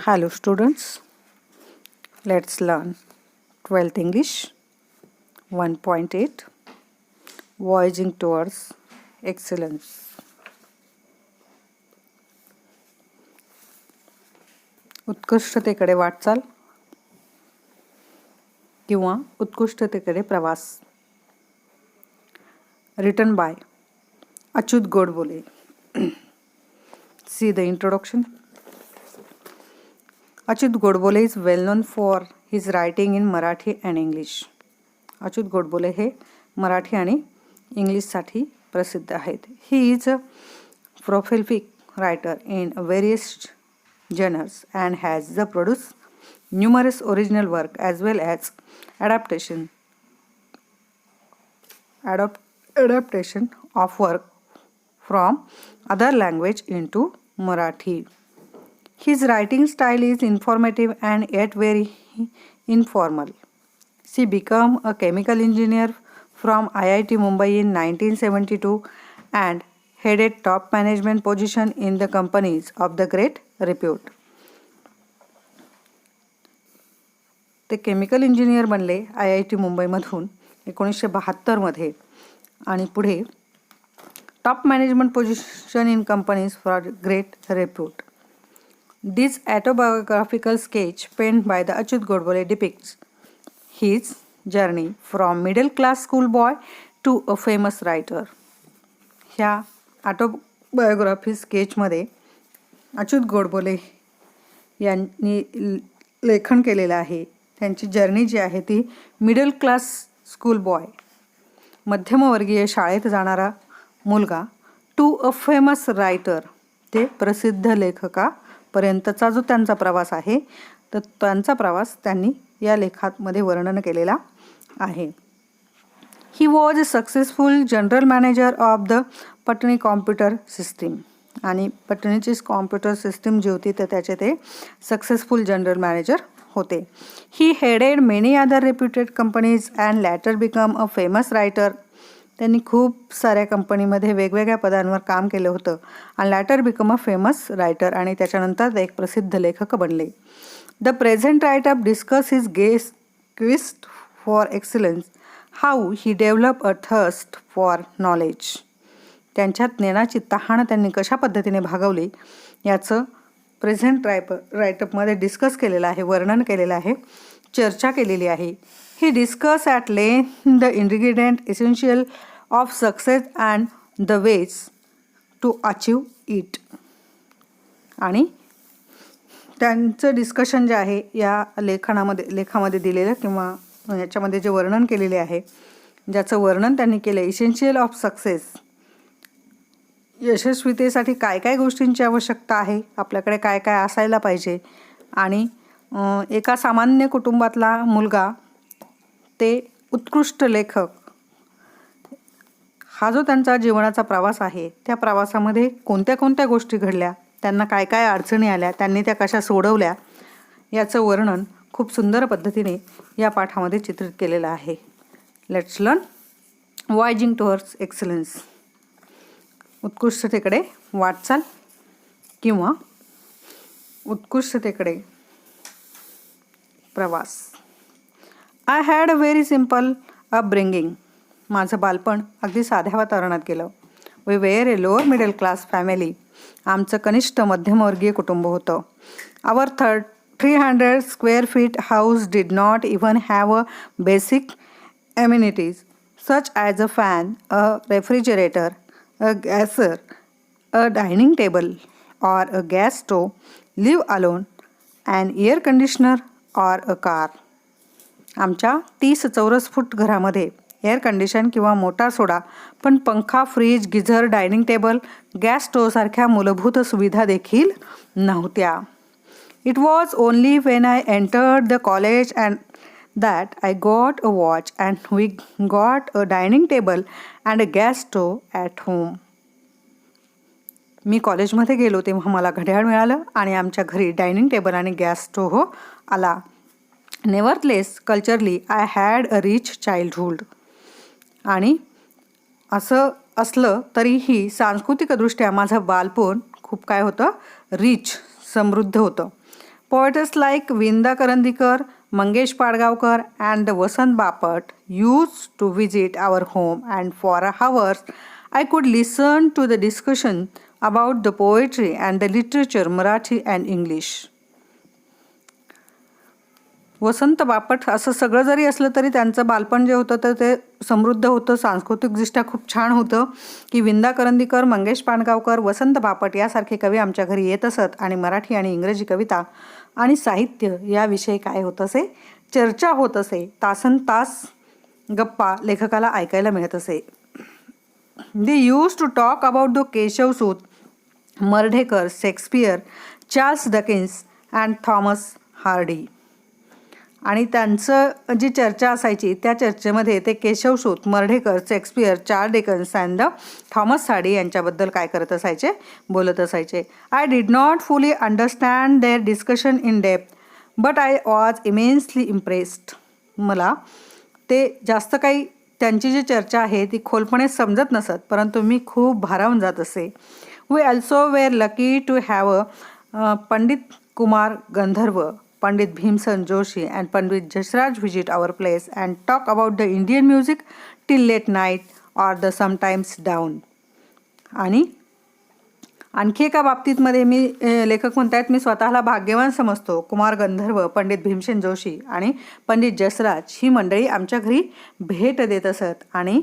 Hello students, let's learn 12th English 1.8 Voyaging Towards Excellence. उत्कृष्टतेकडे वाटचाल किंवा उत्कृष्टतेकडे प्रवास. Written by Achyut Godbole. See the introduction. Achyut Godbole is well known for his writing in Marathi and English. Achyut Godbole हे मराठी आणि इंग्लिशसाठी प्रसिद्ध आहेत. He is a prolific writer in various genres and has produced numerous original work as well as adaptation of work from other language into Marathi. His writing style is informative and yet very informal. He became a chemical engineer from IIT Mumbai in 1972 and headed top management position in the companies of the great repute. ते chemical engineer बनले IIT मुंबईमधून 1972 मध्ये आणि पुढे top management position in companies for great repute. This autobiographical sketch penned by the Achyut Godbole depicts his journey from middle-class schoolboy to a famous writer. ह्या autobiography स्केचमध्ये Achyut Godbole यांनी लेखन केलेलं आहे. त्यांची जर्नी जी आहे ती मिडल क्लास स्कूलबॉय, मध्यमवर्गीय शाळेत जाणारा मुलगा, टू अ फेमस रायटर, ते प्रसिद्ध लेखकापर्यंतचा जो त्यांचा प्रवास आहे, तर त्यांचा प्रवास त्यांनी या लेखामध्ये वर्णन केलेला आहे. ही was a successful general manager of the Patni computer system. आणि पटनीची कॉम्प्युटर सिस्टीम जी होती तर त्याचे ते सक्सेसफुल जनरल मॅनेजर होते. He headed many other reputed companies and later become a famous writer. त्यांनी खूप साऱ्या कंपनीमध्ये वेगवेगळ्या पदांवर काम केलं होतं आणि later become a famous writer, आणि त्याच्यानंतर एक प्रसिद्ध लेखक बनले. The present writeup discuss his quest for excellence, how he develop a thirst for knowledge. त्यांच्यात ज्ञानाची तहान त्यांनी कशा पद्धतीने भागवली याचं प्रेझेंट रायटअपमध्ये डिस्कस केलेलं आहे, वर्णन केलेलं आहे, चर्चा केलेली आहे. He discuss at length the ingredient essential of success and the ways to achieve it. आणि त्यांचं डिस्कशन जे आहे या लेखामध्ये दिलेलं किंवा याच्यामध्ये जे वर्णन केलेले आहे, ज्याचं वर्णन त्यांनी केलं, इसेन्शियल ऑफ सक्सेस, यशस्वीतेसाठी काय काय गोष्टींची आवश्यकता आहे, आपल्याकडे काय काय असायला पाहिजे, आणि एका सामान्य कुटुंबातला मुलगा ते उत्कृष्ट लेखक, हा जो त्यांचा जीवनाचा प्रवास आहे, त्या प्रवासामध्ये कोणत्या कोणत्या गोष्टी घडल्या, त्यांना काय काय अडचणी आल्या, त्यांनी त्या कशा सोडवल्या, याचं वर्णन खूप सुंदर पद्धतीने या पाठामध्ये चित्रित केलेलं आहे. Let's learn voyaging towards excellence. उत्कृष्टतेकडे वाटचाल किंवा उत्कृष्टतेकडे प्रवास. I had a very simple upbringing. माझं बालपण अगदी साध्या वातावरणात गेलं. We were a lower middle class family. आमचं कनिष्ठ मध्यमवर्गीय कुटुंब होतं. Our 300 square feet house did not even have a basic amenities such as a fan, a refrigerator, a geyser, a dining table or a gas stove, live alone, an air conditioner or a car. आमच्या 30 चौरस फूट घरामध्ये air condition किंवा motor सोडा, पण पंखा, fridge, geyser, dining table, gas स्टोव्हसारख्या मूलभूत सुविधा देखील नव्हत्या. It was only when I entered the college and that I got a watch and we got a dining table and a gas stove at home. मी कॉलेजमध्ये गेलो तेव्हा मला घड्याळ मिळालं आणि आमच्या घरी डायनिंग टेबल आणि गॅस स्टोव्ह आला. Nevertheless culturally I had a rich childhood. आणि असं असलं तरीही सांस्कृतिकदृष्ट्या माझं बालपण खूप काय होतं, रिच, समृद्ध होतं. Poets like Vinda Karandikar, Mangesh Padgaonkar and Vasant Bapat used to visit our home, and for hours I could listen to the discussion about the poetry and the literature, Marathi and English. Vasant Bapat असं सगळं जरी असलं तरी त्यांचं बालपण जे होतं तर ते समृद्ध होतं, सांस्कृतिकदृष्ट्या खूप छान होतं. की विंदा करंदीकर, मंगेश पाडगावकर, वसंत बापट यासारखे कवी आमच्या घरी येत असत आणि मराठी आणि इंग्रजी कविता आणि साहित्य याविषयी काय होत असे, चर्चा होत असे. तासन तास गप्पा लेखकाला ऐकायला मिळत असे. They use to talk about the Keshavsut, Mardhekar, Shakespeare, Charles Dickens and Thomas Hardy. आणि त्यांचं जी चर्चा असायची त्या चर्चेमध्ये ते Keshavsut, Mardhekar, Shakespeare, Charles Dickens and Thomas Hardy यांच्याबद्दल काय करत असायचे, बोलत असायचे. I did not fully understand their discussion in depth but I was immensely impressed. मला ते जास्त काही त्यांची जी चर्चा आहे ती खोलपणे समजत नसत, परंतु मी खूप भारावून जात असे. We also were lucky to have Pandit Kumar Gandharva, Pandit Bhimsen Joshi and Pandit Jasraj visit our place and talk about the Indian music till late night or the sometimes down. आणि आणखी एका बाबतीतमध्ये मी लेखक म्हणतात मी स्वतःला भाग्यवान समजतो. कुमार गंधर्व, पंडित भीमसेन जोशी आणि पंडित जसराज ही मंडळी आमच्या घरी भेट देत असत आणि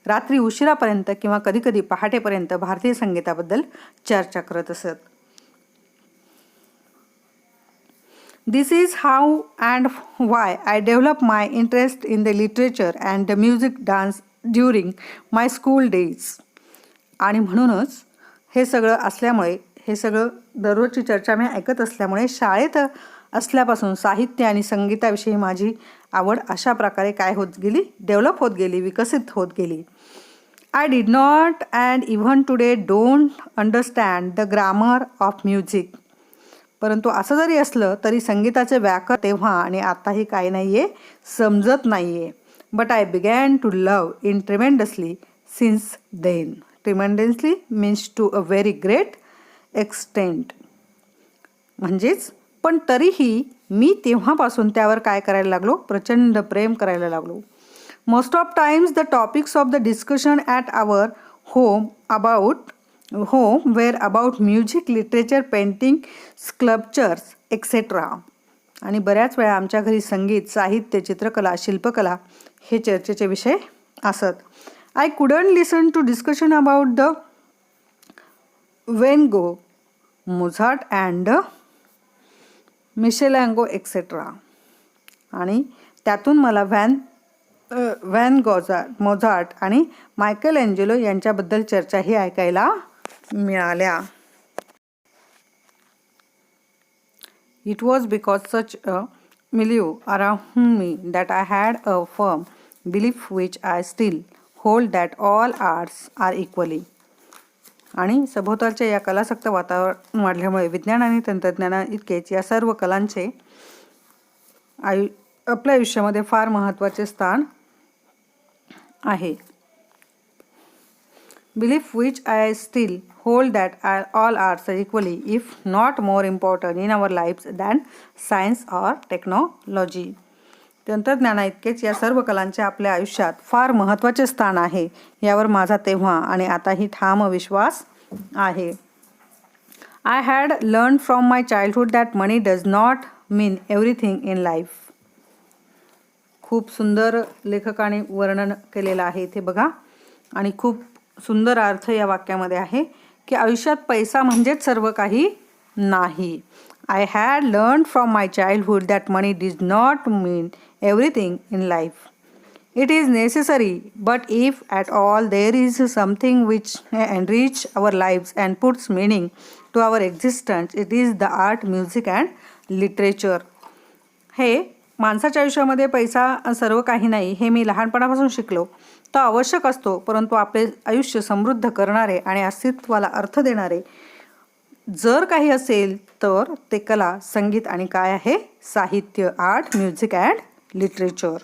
रात्री उशिरापर्यंत किंवा कधीकधी पहाटेपर्यंत भारतीय संगीताबद्दल चर्चा करत असत. This is how and why I developed my interest in the literature and the music dance during my school days. आणि म्हणूनच हे सगळं असल्यामुळे, हे सगळं दररोजची चर्चा मी ऐकत असल्यामुळे शाळेत असल्यापासून साहित्य आणि संगीताविषयी माझी आवड अशा प्रकारे काय होत गेली, डेव्हलप होत गेली, विकसित होत गेली. I did not and even today don't understand the grammar of music. परंतु असं जरी असलं तरी संगीताचे व्याकरण तेव्हा आणि आताही काही नाही आहे, समजत नाही आहे. But I began to love in tremendously since then. Tremendously means to a very great extent. म्हणजेच पण तरीही मी तेव्हापासून त्यावर काय करायला लागलो, प्रचंड प्रेम करायला लागलो. Most of times the topics of the discussion at our home were about music, literature, painting, sculptures etcetera. आणि बऱ्याच वेळा आमच्या घरी संगीत, साहित्य, चित्रकला, शिल्पकला हे चर्चेचे विषय असत. I couldn't listen to discussion about the Van Gogh, Mozart and Michelangelo etcetera. आणि त्यातून मला व्हॅन मोझार्ट आणि मायकेल एंजेलो यांच्याबद्दल चर्चाही ऐकायला मिळाल्या. It was because such a milieu around me that I had a firm belief which I still hold that all arts are equally. आणि सभोवतालच्या या कलासक्त वातावरण वाढल्यामुळे विज्ञान आणि तंत्रज्ञाना इतकेच या सर्व कलांचे आपल्या आयुष्यामध्ये फार महत्त्वाचे स्थान आहे. Belief which I still hold that all arts are equally, if not more important in our lives than science or technology. तंत्रज्ञाना इतकेच या सर्व कलांचे आपल्या आयुष्यात फार महत्त्वाचे स्थान आहे, यावर माझा तेव्हा आणि आताही ठाम विश्वास आहे. I had learned from my childhood that money does not mean everything in life. खूप सुंदर लेखकाने वर्णन केलेलं आहे इथे बघा, आणि खूप सुंदर अर्थ या वाक्यामध्ये आहे की आयुष्यात पैसा म्हणजेच सर्व काही नाही. I had learn from my childhood that money does not mean everything in life. It is necessary but if at all there is something which enrich our lives and puts meaning to our existence, it is the art, music and literature. हे माणसाच्या आयुष्यामध्ये पैसा सर्व काही नाही हे मी लहानपणापासून शिकलो. तो आवश्यक असतो, परंतु आपले आयुष्य समृद्ध करणारे आणि अस्तित्वाला अर्थ देणारे जर काही असेल तर ते कला, संगीत आणि काय आहे, साहित्य, art, music and literature.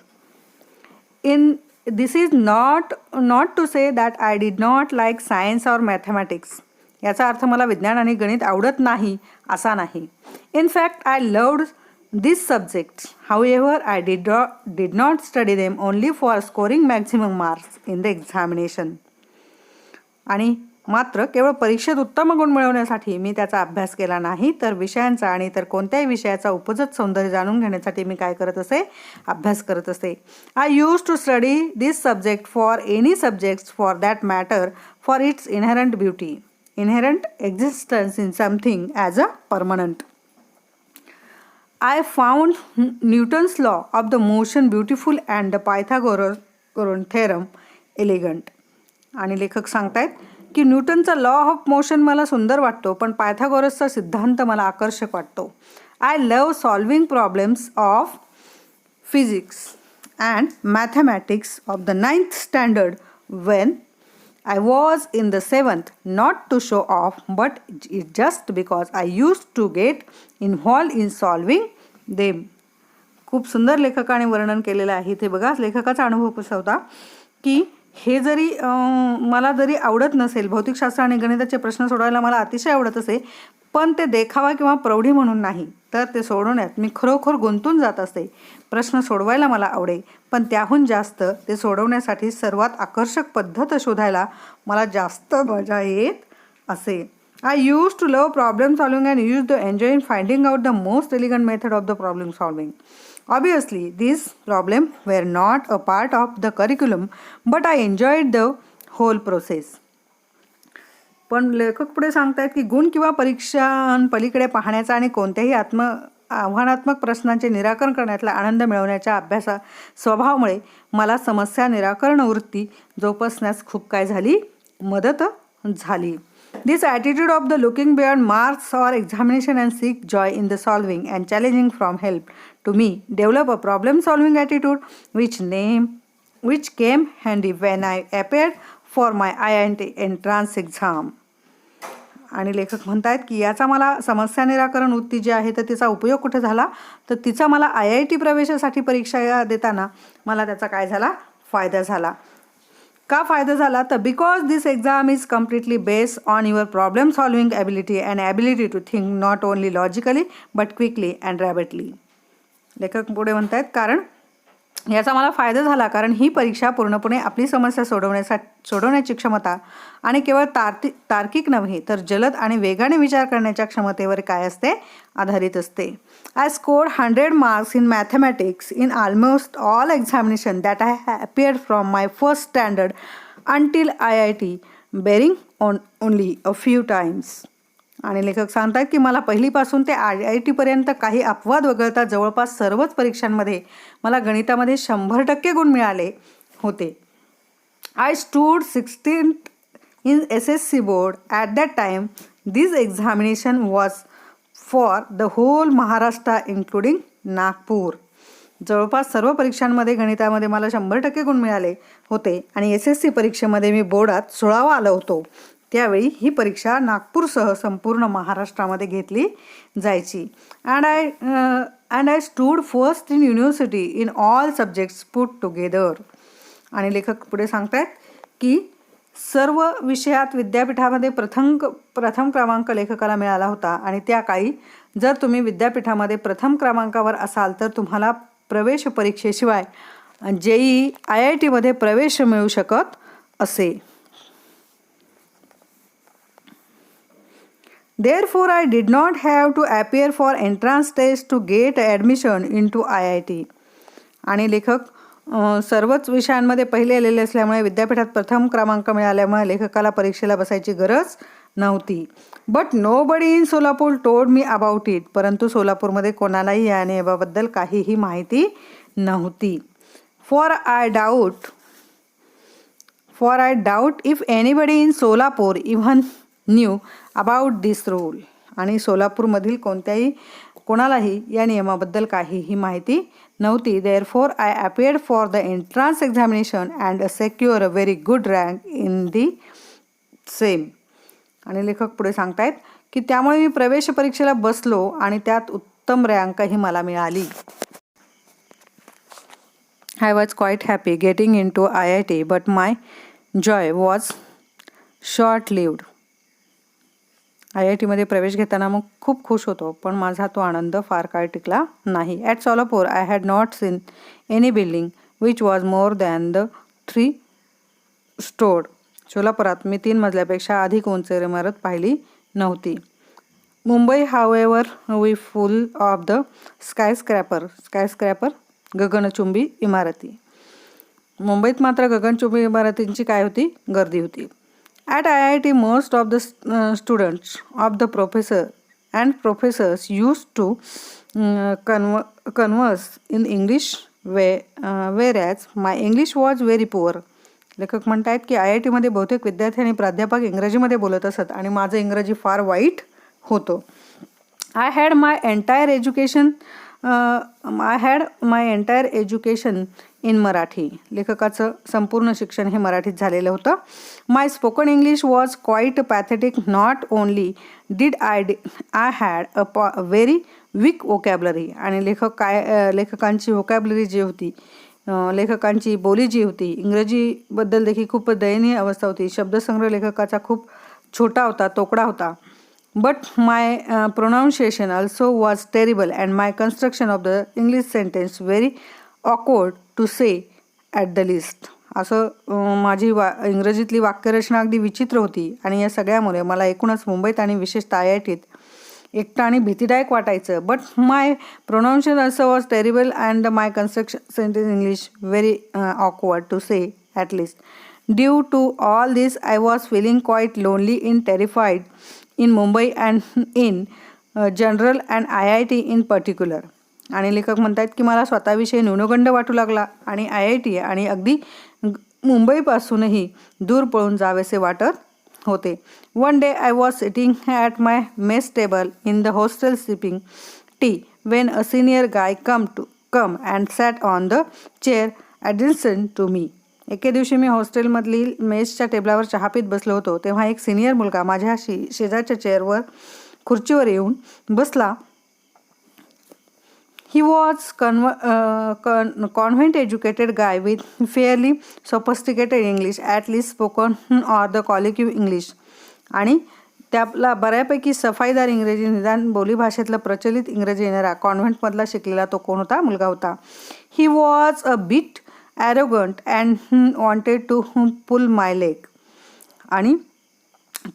This is not to say that I did not like science or mathematics. याचा अर्थ मला विज्ञान आणि गणित आवडत नाही असा नाही. In fact I loved these subjects. However, I did not study them only for scoring maximum marks in the examination. आणि मात्र केवळ परीक्षेत उत्तम गुण मिळवण्यासाठी मी त्याचा अभ्यास केला नाही, तर विषयांचा आणि तर कोणत्याही विषयाचा उपजत सौंदर्य जाणून घेण्यासाठी मी काय करत असे, अभ्यास करत असे. I use to study this subject for any subjects for that matter for its inherent beauty, inherent existence in something as a permanent. I found Newton's law of the motion beautiful and the Pythagorean theorem elegant. आणि लेखक सांगतायत की न्यूटनचा law of motion मला सुंदर वाटतो, पण पायथागोरसचा सिद्धांत मला आकर्षक वाटतो. I love solving problems of physics and mathematics of the 9th standard when I was in the 7th, not to show off, but just because I used to get involved in solving them. खूप सुंदर लेखकाने वर्णन केलेलं आहे ते बघा. लेखकाचा अनुभव कसा होता की हे जरी मला जरी आवडत नसेल, भौतिकशास्त्र आणि गणिताचे प्रश्न सोडवायला मला अतिशय आवडत असे, पण ते देखावा किंवा प्रौढी म्हणून नाही, तर ते सोडवण्यात मी खरोखर गुंतून जात असते. प्रश्न सोडवायला मला आवडे, पण त्याहून जास्त ते सोडवण्यासाठी सर्वात आकर्षक पद्धत शोधायला मला जास्त मजा येत असे. I use to love problem solving and use the enjoy in finding out the most elegant method of the problem solving. Obviously, these problems were not a part of the curriculum, but I enjoyed the whole process. पण लेखक पुढे सांगतायत की गुण किंवा परीक्षांपलीकडे पाहण्याचा आणि कोणत्याही आव्हानात्मक प्रश्नांचे निराकरण करण्यातला आनंद मिळवण्याच्या अभ्यासा स्वभावामुळे मला समस्या निराकरण वृत्ती जोपासण्यास खूप काय झाली, मदत झाली. This attitude of the looking beyond marks or examination and seek joy in the solving and challenging from help to me develop a problem solving attitude which came handy when I appeared for my IIT entrance exam. आणि लेखक म्हणतात की याचा मला समस्या निराकरण वृत्ती जी आहे तर तिचा उपयोग कुठे झाला, तर तिचा मला IIT प्रवेशासाठी परीक्षा देताना मला त्याचा काय झाला, फायदा झाला. का फायदा झाला, तर because this exam is completely based on your problem solving ability and ability to think not only logically but quickly and rapidly. लेखक पुढे म्हणतात कारण याचा मला फायदा झाला कारण ही परीक्षा पूर्णपणे आपली समस्या सोडवण्याची क्षमता आणि केवळ तार्किक नव्हे तर जलद आणि वेगाने विचार करण्याच्या क्षमतेवर काय असते, आधारित असते. I scored 100 marks in mathematics in almost all examination that I appeared from my first standard until IIT barring on only a few times. आणि लेखक सांगतात की मला पहिलीपासून ते IITपर्यंत काही अपवाद वगळता जवळपास सर्वच परीक्षांमध्ये मला गणितामध्ये 100% गुण मिळाले होते. I stood 16th in SSC board at that time. This examination was for the whole Maharashtra including Nagpur. जवळपास सर्व परीक्षांमध्ये गणितामध्ये मला 100% गुण मिळाले होते आणि SSC परीक्षेमध्ये मी बोर्डात 16वा आलो होतो. त्यावेळी ही परीक्षा नागपूरसह संपूर्ण महाराष्ट्रामध्ये घेतली जायची. And I stood first in university in all subjects put together. आणि लेखक पुढे सांगतायत की सर्व विषयात विद्यापीठामध्ये प्रथम क्रमांक लेखकाला मिळाला होता आणि त्या काळी जर तुम्ही विद्यापीठामध्ये प्रथम क्रमांकावर असाल तर तुम्हाला प्रवेश परीक्षेशिवाय JEE IITमध्ये प्रवेश मिळू शकत असे. Therefore, I did not have to appear for entrance test to get admission into IIT. आणि लेखक सर्वच विषयांमध्ये पहिले आलेले असल्यामुळे विद्यापीठात प्रथम क्रमांक मिळाल्यामुळे लेखकाला परीक्षेला बसायची गरज नव्हती. But nobody in Solapur told me about it. परंतु सोलापूरमध्ये कोणालाही याबाबद्दल काहीही माहिती नव्हती. For I doubt if anybody in Solapur even knew about this rule. आणि सोलापूरमधील कोणालाही या नियमाबद्दल काहीही माहिती नव्हती. Therefore I appeared for the entrance examination and secure a very good rank in the same. आणि लेखक पुढे सांगतायत की त्यामुळे मी प्रवेश परीक्षेला बसलो आणि त्यात उत्तम रँकही मला मिळाली. I was quite happy getting into IIT but my joy was short lived. IITमध्ये प्रवेश घेताना मग खूप खुश होतो, पण माझा तो आनंद फार काळ टिकला नाही. At Solapur I had not seen any building which was more than the 3 storeyed. सोलापुरात मी 3 मजल्यापेक्षा अधिक उंच इमारत पाहिली नव्हती. Mumbai however we full of the skyscraper गगनचुंबी इमारती. मुंबईत मात्र गगनचुंबी इमारतींची काय होती? गर्दी होती. At IIT most of the students of the professors used to converse in English whereas my English was very poor. लेखक म्हणतात की IITमध्ये बहुतेक विद्यार्थी आणि प्राध्यापक इंग्रजीमध्ये बोलत असत आणि माझं इंग्रजी फार वाईट होतं. I had my entire education in Marathi. लेखकाचं संपूर्ण शिक्षण हे मराठीत झालेलं होतं. My spoken English was quite pathetic. Not only did I had a very weak vocabulary. आणि लेखकांची वोकॅबलरी जी होती, लेखकांची बोली जी होती, इंग्रजीबद्दल देखील खूप दयनीय अवस्था होती. शब्दसंग्रह लेखकाचा खूप छोटा होता, तोकडा होता. But my pronunciation also was terrible and my construction of the English sentence very awkward to say at the least. असं माझी इंग्रजीतली वाक्यरचना अगदी विचित्र होती आणि या सगळ्यामुळे मला एकूणच मुंबईत आणि विशेषतः IITत एकटं आणि भीतीदायक वाटायचं. But my pronunciation also was terrible and my construction sentence English very awkward to say at least. Due to all this, I was feeling quite lonely and terrified in Mumbai and in general and IIT in particular. आणि लेखक म्हणतात की मला स्वतःविषयी न्यूनगंड वाटू लागला आणि IIT आणि अगदी मुंबईपासूनही दूर पळून जावेसे वाटत होते. One day I was sitting at my mess table in the hostel sipping tea when a senior guy come and sat on the chair adjacent to me. एके दिवशी मी हॉस्टेलमधली मेसच्या टेबलावर चहा पीत बसलो होतो, तेव्हा एक सिनियर मुलगा माझ्याशी शेजारच्या चेअरवर खुर्चीवर येऊन बसला. He was convent educated guy with fairly sophisticated English at least spoken or the collective English. आणि त्याला बऱ्यापैकी सफाईदार इंग्रजी, निदान बोलीभाषेतलं प्रचलित इंग्रजी येणारा कॉन्व्हेंटमधला शिकलेला तो कोण होता? मुलगा होता. He was a bit arrogant and wanted to pull my leg. आणि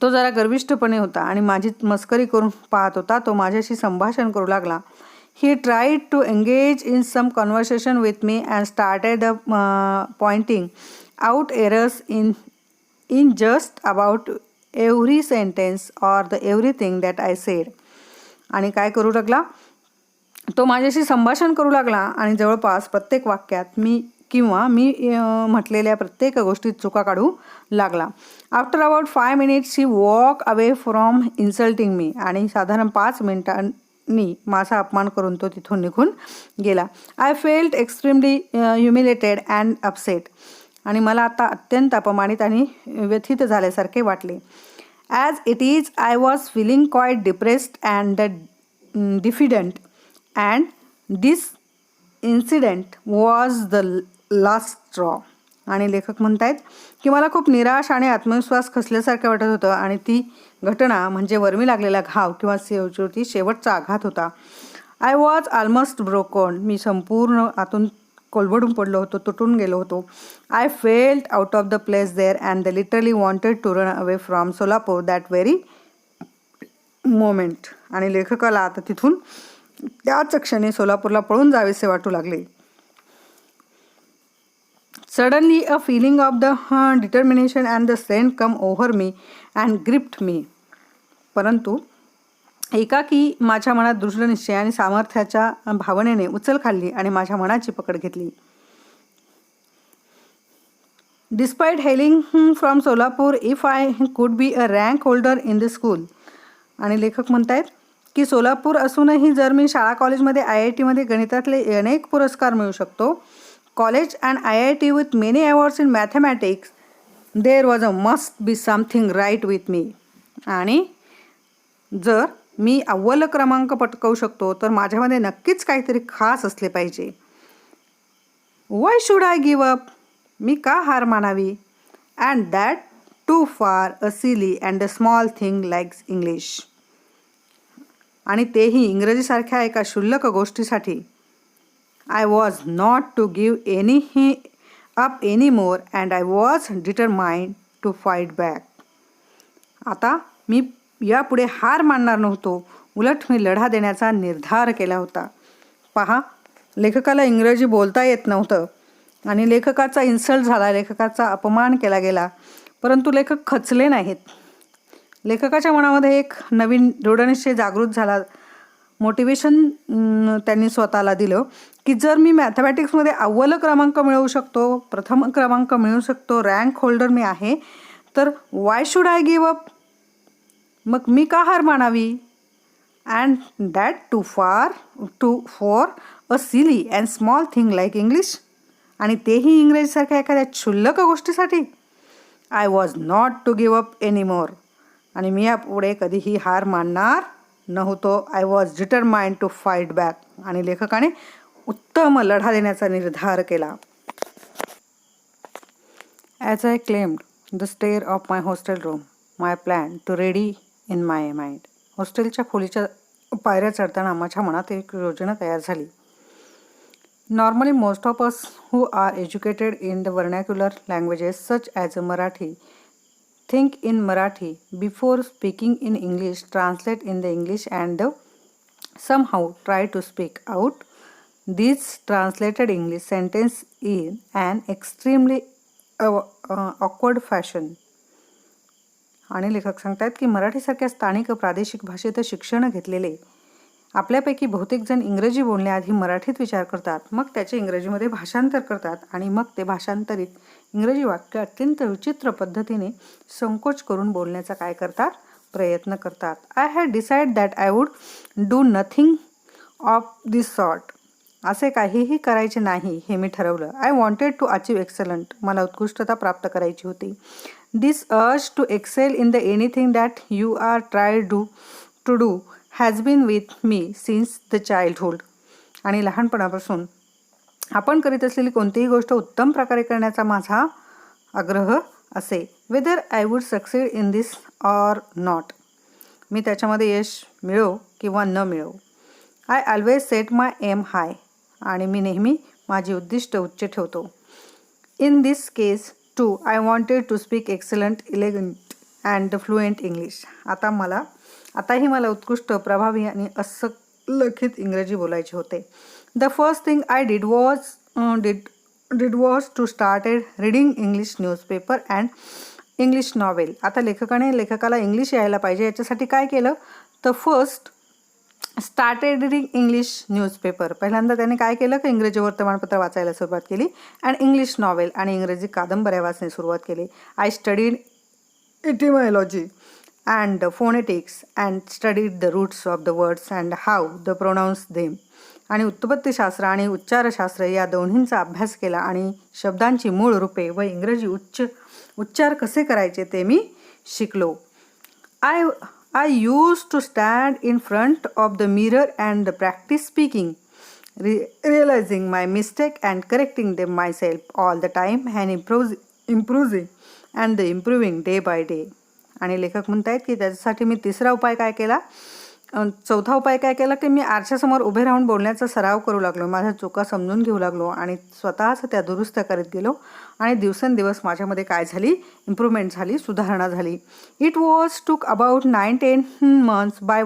तो जरा गर्विष्ठपणे होता आणि माझी मस्करी करून पाहत होता. तो माझ्याशी संभाषण करू लागला. He tried to engage in some conversation with me and started pointing out errors in just about every sentence or the everything that I said. आणि काय करू लागला? तो माझ्याशी संभाषण करू लागला आणि जवळपास प्रत्येक वाक्यात मी म्हटलेल्या प्रत्येक गोष्टीत चुका काढू लागला. After about 5 minutes he walk away from insulting me. आणि साधारण 5 मिनिटांनी माझा अपमान करून तो तिथून निघून गेला. I felt extremely humiliated and upset. आणि मला आता अत्यंत अपमानित आणि व्यथित झाल्यासारखे वाटले. As it is I was feeling quite depressed and diffident and this incident was the last straw. आणि लेखक म्हणतायत की मला खूप निराश आणि आत्मविश्वास खचल्यासारखं वाटत होतं आणि ती घटना म्हणजे वर्मी लागलेला घाव किंवा शेवटचा आघात होता. I was almost broken. मी संपूर्ण आतून कोलबडून पडलो होतो, तुटून गेलो होतो. I felt out of the place there and the literally wanted to run away from Solapur that very moment. आणि लेखकाला आता तिथून त्याच क्षणी सोलापूरला पळून जावेसे वाटू लागले. Suddenly a feeling of the determination and the strength come over me and gripped me. परंतु एकाकी माझ्या मनात दृढ निश्चय आणि सामर्थ्याच्या भावनेने उचल खाल्ली आणि माझ्या मनाची पकड घेतली. Despite hailing from Solapur, if I could be a rank holder in the school. आणि लेखक म्हणतायत की सोलापूर असूनही जर मी शाळा कॉलेजमध्ये IITमध्ये गणितातले अनेक पुरस्कार मिळू शकतो, college and IIT with many awards in mathematics, there was a must be something right with me. आणि जर मी अव्वल क्रमांक पटकावू शकतो तर माझ्यामध्ये नक्कीच काहीतरी खास असले पाहिजे. Why should I give up? मी का हार मानावी? And that too for a silly and a small thing like English. आणि तेही इंग्रजीसारख्या एका क्षुल्लक गोष्टीसाठी. I was not to give any up any more and I was determined to fight back. आता मी यापुढे हार मानणार नव्हतो, उलट मी लढा देण्याचा निर्धार केला होता. पहा, लेखकाला इंग्रजी बोलता येत नव्हतं आणि लेखकाचा इन्सल्ट झाला, लेखकाचा अपमान केला गेला, परंतु लेखक खचले नाहीत. लेखकाच्या मनामध्ये एक नवीन दृढनिश्चय जागृत झाला. मोटिवेशन त्यांनी स्वतःला दिलं की जर मी मॅथमॅटिक्समध्ये अव्वल क्रमांक मिळवू शकतो, प्रथम क्रमांक मिळवू शकतो, रँक होल्डर मी आहे, तर why should I give up? मग मी का हार मानावी? And that for a silly and small thing like English. आणि तेही इंग्रजीसारख्या एखाद्या क्षुल्लक गोष्टीसाठी. I was not to give up any more. आणि मी यापुढे कधीही हार मानणार नव्हतो. I was determined to fight back. आणि लेखकाने उत्तम लढा देण्याचा निर्धार केला. As I climbed the stair of my hostel room, my plan to ready in my mind. हॉस्टेलच्या खोलीच्या पायऱ्या चढताना माझ्या मनात एक योजना तयार झाली. Normally, most of us who are educated in the vernacular languages such as Marathi think in Marathi before speaking in English, translate in the English and somehow try to speak out these translated English sentence in an extremely awkward fashion. आणि लेखक सांगतात की मराठीसारख्या स्थानिक प्रादेशिक भाषेत शिक्षण घेतलेले आपल्यापैकी बहुतेक जण इंग्रजी बोलण्याआधी मराठीत विचार करतात, मग त्याचे इंग्रजीमध्ये भाषांतर करतात आणि मग ते भाषांतरित इंग्रजी वाक्य अत्यंत विचित्र पद्धतीने संकोच करून बोलण्याचा काय करतात? प्रयत्न करतात. I had decide that I would do nothing of this sort. असे काहीही करायचे नाही हे मी ठरवलं. I wanted to achieve excellent. मला उत्कृष्टता प्राप्त करायची होती. This urge to excel in the anything that you are try to do has been with me since the childhood. आणि लहानपणापासून आपण करीत असलेली कोणतीही गोष्ट उत्तम प्रकारे करण्याचा माझा आग्रह असे. Whether I would succeed in this or not. मी त्याच्यामध्ये यश मिळो किंवा न मिळो. I always set my aim high. आणि मी नेहमी माझी उद्दिष्ट उच्च ठेवतो. In this case too I wanted to speak excellent, elegant and fluent English. आताही मला उत्कृष्ट, प्रभावी आणि असलखित इंग्रजी बोलायचे होते. The first thing I did was to started reading English newspaper and English novel. आता लेखकाला इंग्लिश यायला पाहिजे, याच्यासाठी काय केलं? तर first started reading English newspaper. पहिल्यांदा त्याने काय केलं की इंग्रजी वर्तमानपत्र वाचायला सुरुवात केली. अँड इंग्लिश नॉवेल आणि इंग्रजी कादंबऱ्या वाचण्यास सुरुवात केली. I studied etymology and phonetics and studied the roots of the words and how to pronounce them. आणि उत्पत्तीशास्त्र आणि उच्चारशास्त्र या दोन्हींचा अभ्यास केला आणि शब्दांची मूळ रूपे व इंग्रजी उच्चार कसे करायचे ते मी शिकलो. I used to stand in front of the mirror and practice speaking, realizing my mistake and correcting them myself all the time and improving day by day. आणि लेखक म्हणतायत की त्याच्यासाठी मी चौथा उपाय काय केला की मी आरशासमोर उभे राहून बोलण्याचा सराव करू लागलो. माझ्या चुका समजून घेऊ लागलो आणि स्वतःच त्या दुरुस्त करत गेलो. आणि दिवसेंदिवस माझ्यामध्ये काय झाली? इम्प्रूव्हमेंट झाली, सुधारणा झाली. इट वॉज टूक about 9-10 months by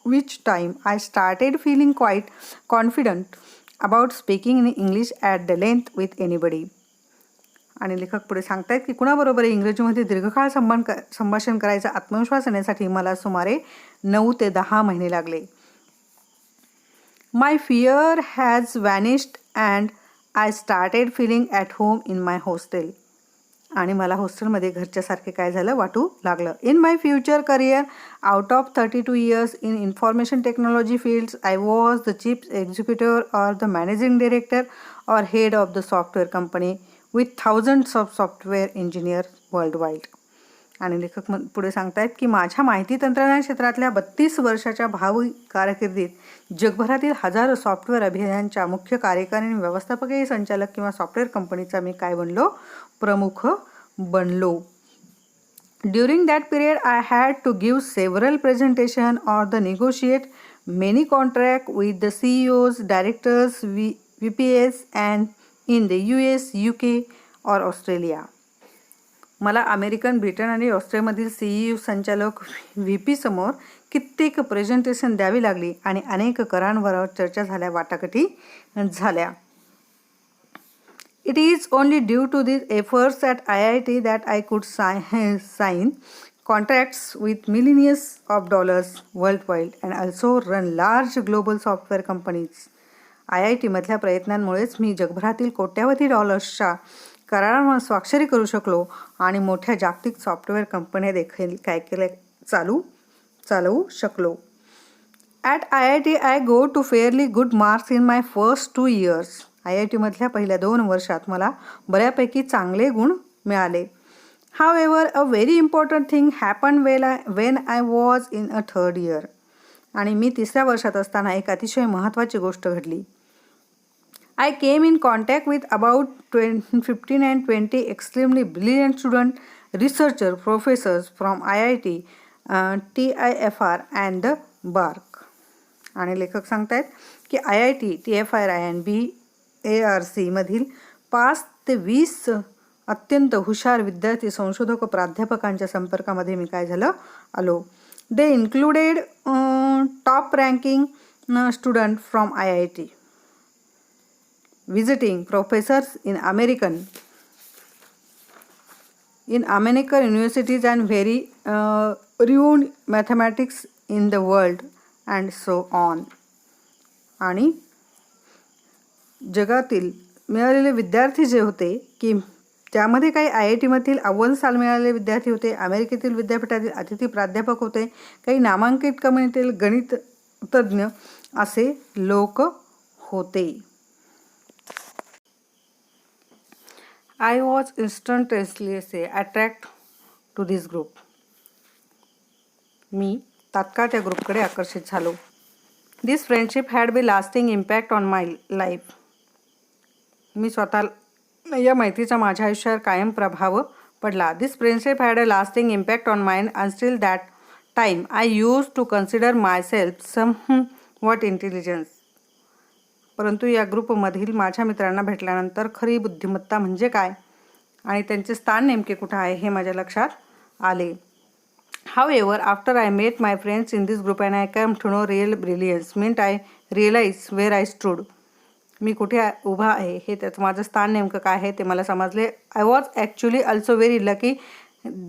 which time I started feeling quite confident about speaking in English at the length with anybody. आणि लेखक पुढे सांगतायत की कुणाबरोबर इंग्रजीमध्ये दीर्घकाळ संभाषण करायचा आत्मविश्वास येण्यासाठी मला सुमारे 9 ते 10 महिने लागले. My fear has vanished and I started feeling at home in my hostel. आणि मला हॉस्टेलमध्ये घरच्यासारखे काय झालं? वाटू लागलं. In my future career out of 32 years in information technology fields I was the chief executive or the managing director or head of the software company with thousands of software engineers worldwide. आणि लेखक पुढे सांगतायत की माझ्या माहिती तंत्रज्ञान क्षेत्रातल्या 32 वर्षाच्या भावी कारकिर्दीत जगभरातील हजारो सॉफ्टवेअर अभियानांच्या मुख्य कार्यकारी आणि व्यवस्थापकीय संचालक किंवा सॉफ्टवेअर कंपनीचा मी काय बनलो? प्रमुख बनलो. During that period I had to give several presentation or the negotiate many contracts with the CEOs, directors, VPS and in the US, UK or Australia. मला अमेरिकन, ब्रिटन आणि ऑस्ट्रेलियामधील CEO, संचालक, VP समोर कित्येक प्रेझेंटेशन द्यावी लागली आणि अनेक करारांवर चर्चा झाल्या, वाटाघाटी झाल्या. It is only due to these efforts at IIT that I could sign contracts with millions of dollars worldwide and also run large global software companies. IIT मधल्या प्रयत्नांमुळेच मी जगभरातील कोट्यावधी डॉलर्सच्या करारांवर स्वाक्षरी करू शकलो आणि मोठ्या जागतिक सॉफ्टवेअर कंपन्या देखील चालवू शकलो. At IIT I go to fairly good marks in my first 2 years. IIT मधल्या पहिल्या 2 वर्षात मला बऱ्यापैकी चांगले गुण मिळाले. However, a very important thing happened when I was in a 3rd year. आणि मी 3ऱ्या वर्षात असताना एक अतिशय महत्त्वाची गोष्ट घडली. I came in contact with about 15 and 20 extremely brilliant student researcher professors from IIT, TIFR and the BARC. आणि लेखक सांगतायत की IIT, TFR and BARC मधील 5 ते 20 अत्यंत हुशार विद्यार्थी, संशोधक व प्राध्यापकांच्या संपर्कामध्ये मी काय झालं आलो. They included top ranking student from IIT, visiting professors in American universities and very renowned mathematics in the world and so on. आणि जगातील मिळालेले विद्यार्थी जे होते की त्यामध्ये काही IIT मधील अव्वल स्थान मिळालेले विद्यार्थी होते, अमेरिकेतील विद्यापीठातील अतिथी प्राध्यापक होते, काही नामांकित कंपनीतील गणित तज्ज्ञ असे लोक होते. I was instantaneously attracted to this group. मी तात्काळ त्या ग्रुपकडे आकर्षित झालो. This friendship had a lasting impact on my life. मी स्वतः या मैत्रीचा माझ्या आयुष्यावर कायम प्रभाव पडला. This friendship had a lasting impact on mine. Until that time, I used to consider myself somewhat intelligent. परंतु या ग्रुपमधील माझ्या मित्रांना भेटल्यानंतर खरी बुद्धिमत्ता म्हणजे काय आणि त्यांचे स्थान नेमके कुठे आहे हे माझ्या लक्षात आले. However, after I met my friends in this group and I came to know real brilliance, meant I realized where I stood. मी कुठे उभा आहे हे त्याचं माझं स्थान नेमकं काय आहे ते मला समजले. I was actually also very lucky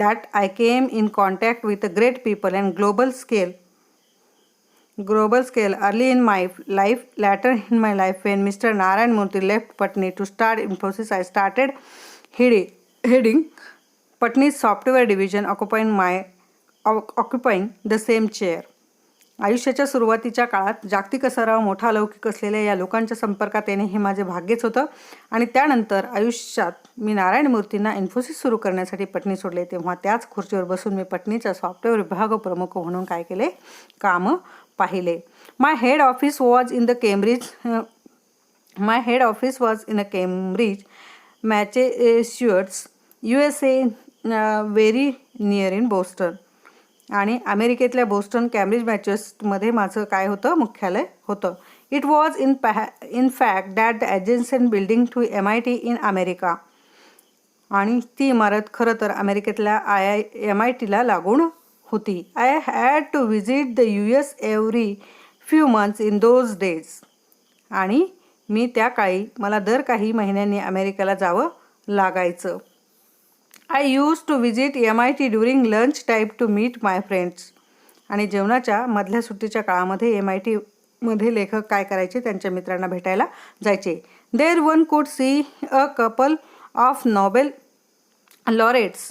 that I came in contact with a great people and global scale early in my life. Later in my life, when Mr. Narayan Murthy left Patni to start Infosys, I started heading Patni's software division, occupying the same chair. आयुष्याच्या सुरुवातीच्या काळात जागतिक स्तरावर मोठा लौकिक असलेल्या या लोकांच्या संपर्कात येणे हे माझे भाग्यच होतं. आणि त्यानंतर आयुष्यात मी नारायण मूर्तींना इन्फोसिस सुरू करण्यासाठी पटनी सोडले. तेव्हा त्याच खुर्चीवर बसून मी पटनीचा सॉफ्टवेअर विभाग प्रमुख म्हणून काय केले, काम पाहिले. My head office was in Cambridge Massachusetts, USA, very near in Boston. आणि अमेरिकेतल्या बोस्टन, कॅम्ब्रिज, मॅसेच्युसेट्समध्ये माझं काय होतं, मुख्यालय होतं. It was in fact that the adjacent building to MIT in America. आणि ती इमारत खरं तर अमेरिकेतल्या MITला लागून होती. I had to visit the US every few months in those days. आणि मी त्या काळी मला दर काही महिन्यांनी अमेरिकेला जावं लागायचं. I used to visit MIT during lunch time to meet my friends. आणि जेवणाच्या मधल्या सुट्टीच्या काळामध्ये MIT मध्ये लेखक काय करायचे, त्यांच्या मित्रांना भेटायला जायचे. There one could see a couple of Nobel laureates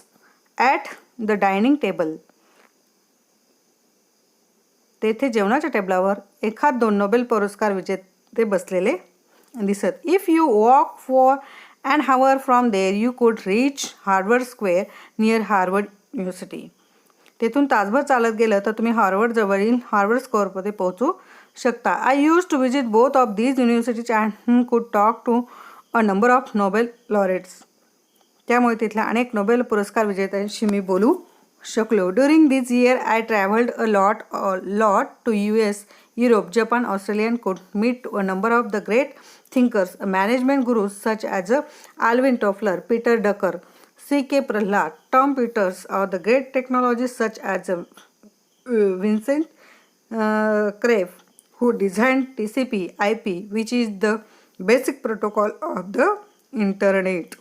at the dining table. तेथे जेवणाच्या टेबलावर 1-2 नोबेल पुरस्कार विजेते बसलेले दिसत. If you walk for an hour from there, you could reach Harvard Square near Harvard University. तेथून तासभर चालत गेलं तर तुम्ही हार्वर्ड जवळील हार्वर्ड स्क्वेअरमध्ये पोहोचू शकता. I used to visit both of these universities and could talk to a number of Nobel laureates. त्यामुळे तिथल्या अनेक नोबेल पुरस्कार विजेत्यांशी मी बोलू शकलो. During this year, I traveled a lot to US, Europe, Japan, Australia could meet a number of the great thinkers, management gurus such as Alvin Toffler, Peter Drucker, C.K. Prahalad, Tom Peters, or the great technologists such as Vincent Cerf, who designed TCP IP, which is the basic protocol of the internet.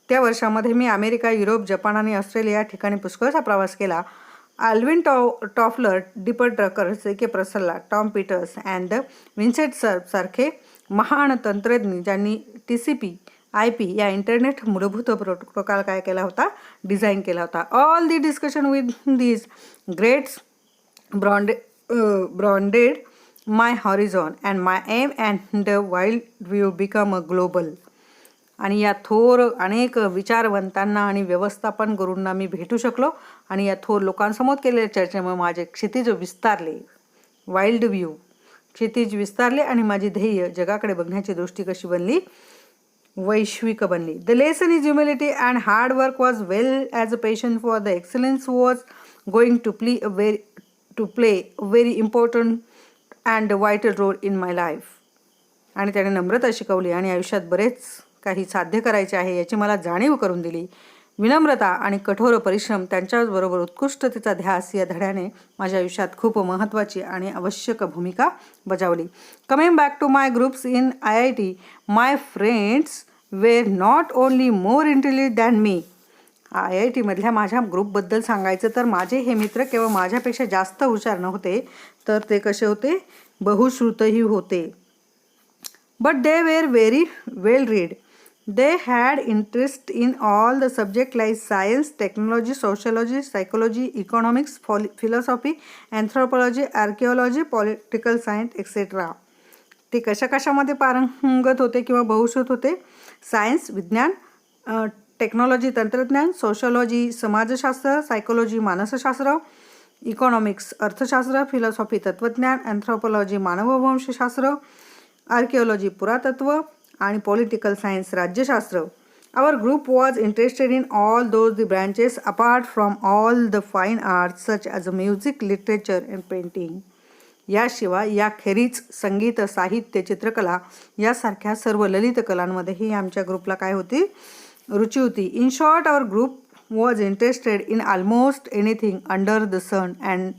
त्या वर्षामध्ये मी America, Europe, Japan आणि Australia या ठिकाणी पुष्कळचा प्रवास केला. Alvin Toffler, डिपर ड्रकर, C.K. प्रसल्ला, Tom Peters and Vincent Cerf सारखे महान तंत्रज्ञ ज्यांनी TCP IP या इंटरनेट मूलभूत प्रोटोकॉल काय केला होता, डिझाईन केला होता. All the discussion with these greats broadened my horizon and my aim and the wild view become a global. आणि या थोर अनेक विचारवंतांना आणि व्यवस्थापन गुरूंना मी भेटू शकलो आणि या थोर लोकांसमोर केलेल्या चर्चेमुळे माझे क्षितिज विस्तारले. वाईल्ड व्ह्यू, क्षितिज विस्तारले आणि माझी ध्येय जगाकडे बघण्याची दृष्टी कशी बनली, वैश्विक बनली. The lesson is humility and hard work was well as a patient for the excellence was going to play a very important and vital role in my life. आणि त्याने नम्रता शिकवली आणि आयुष्यात बरेच काही साध्य करायचे आहे याची मला जाणीव करून दिली. विनम्रता आणि कठोर परिश्रम त्यांच्याबरोबर उत्कृष्टतेचा ध्यास या धड्याने माझ्या आयुष्यात खूप महत्त्वाची आणि आवश्यक भूमिका बजावली. Coming back to my groups in IIT, my friends were not only more intelligent than me. IIT मधल्या माझ्या ग्रुपबद्दल सांगायचं तर माझे हे मित्र केवळ माझ्यापेक्षा जास्त हुशार नव्हते, तर ते कसे होते, बहुश्रुतही होते. But they were very well read. They had interest in all the subjects like science, technology, sociology, psychology, economics, philosophy, anthropology, archaeology, political science, etc. ते कशामध्ये पारंगत होते किंवा बहुश्रुत होते? सायन्स विज्ञान, टेक्नॉलॉजी तंत्रज्ञान, सोशॉलॉजी समाजशास्त्र, सायकोलॉजी मानसशास्त्र, इकॉनॉमिक्स अर्थशास्त्र, फिलॉसॉफी तत्त्वज्ञान, अँथ्रोपॉलॉजी मानववंशशास्त्र, आर्किओलॉजी पुरातत्व आणि पॉलिटिकल सायन्स राज्यशास्त्र. Our group was interested in all those the branches apart from all the fine arts such as music, literature and painting. याशिवाय याखेरीज संगीत, साहित्य, चित्रकला यासारख्या सर्व ललित कलांमध्येही आमच्या ग्रुपला काय होती, रुची होती. In short our group was interested in almost anything under the sun and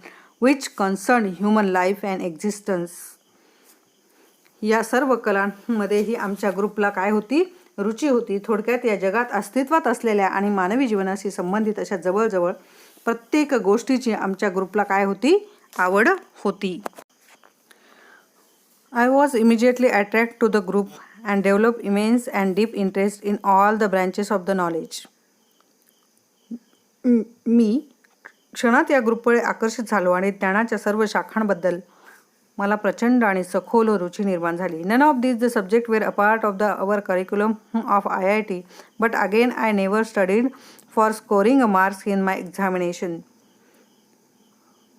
which concern human life and existence. या सर्व कलांमध्येही आमच्या ग्रुपला काय होती, रुची होती. थोडक्यात या जगात अस्तित्वात असलेल्या आणि मानवी जीवनाशी संबंधित अशा जवळजवळ प्रत्येक गोष्टीची आमच्या ग्रुपला काय होती, आवड होती. I was immediately attracted to the group and developed immense and deep interest in all the branches of the knowledge. मी क्षणात या ग्रुपमुळे आकर्षित झालो आणि ज्ञानाच्या सर्व शाखांबद्दल मला प्रचंड आणि सखोल रुची निर्माण झाली. None of these the subject were a part of the our curriculum of IIT, but again I never studied for scoring a marks in my examination.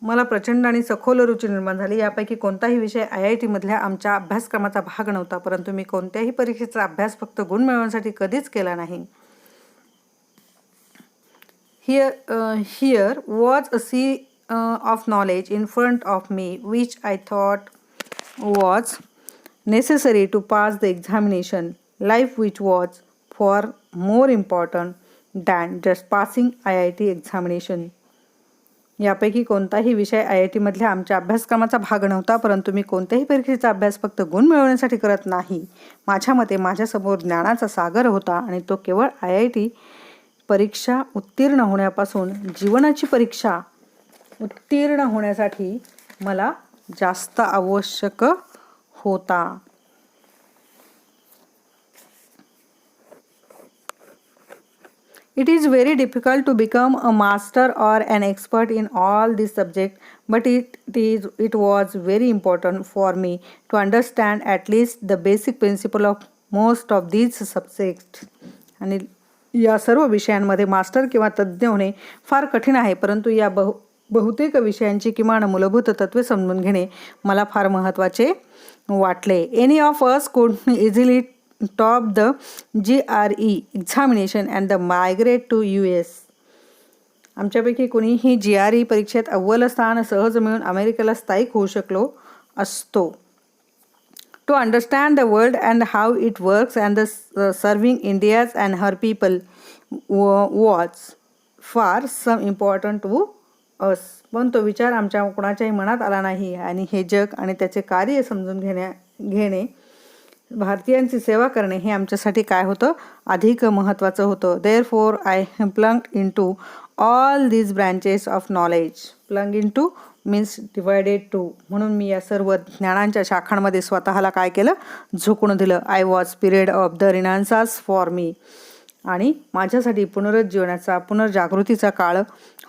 मला प्रचंड आणि सखोल रुची निर्माण झाली. यापैकी कोणताही विषय IIT मधल्या आमच्या अभ्यासक्रमाचा भाग नव्हता, परंतु मी कोणत्याही परीक्षेचा अभ्यास फक्त गुण मिळवण्यासाठी कधीच केला नाही. Here was a sea of knowledge in front of me which I thought was necessary to pass the examination, life which was far more important than just passing IIT examination. यापैकी कोणताही विषय IIT मधल्या आमच्या अभ्यासक्रमाचा भाग नव्हता, परंतु मी कोणत्याही परीक्षेचा अभ्यास फक्त गुण मिळवण्यासाठी करत नाही. माझ्या मते माझ्यासमोर ज्ञानाचा सागर होता आणि तो केवळ IIT परीक्षा उत्तीर्ण होण्यापासून जीवनाची परीक्षा उत्तीर्ण होण्यासाठी मला जास्त आवश्यक होता. It is very difficult to become a master or an expert in all these subjects, but it was very important for me to understand at least the basic principle of most of these subjects. आणि या सर्व विषयांमध्ये master किंवा तज्ज्ञ होणे फार कठीण आहे, परंतु या बहुतेक विषयांची किमान मूलभूत तत्त्वे समजून घेणे मला फार महत्त्वाचे वाटले. एनी ऑफ अस कुड easily top the GRE examination and the migrate to US. आमच्यापैकी कोणीही GRE परीक्षेत अव्वल स्थान सहज मिळून अमेरिकेला स्थायिक होऊ शकलो असतो. To understand the world and how it works and the serving India's and her people was far some important to us. पण तो विचार आमच्या कोणाच्याही मनात आला नाही आणि हे जग आणि त्याचे कार्य समजून घेणे भारतीयांची सेवा करणे हे आमच्यासाठी काय होतं, अधिक महत्त्वाचं होतं. Therefore I plugged into all these branches of knowledge. Plug into means divided to. म्हणून मी या सर्व ज्ञानांच्या शाखांमध्ये स्वतःला काय केलं, झोकून दिलं. I was period of the renaissance for me. आणि माझ्यासाठी पुनरुज्जीवनाचा पुनर्जागृतीचा काळ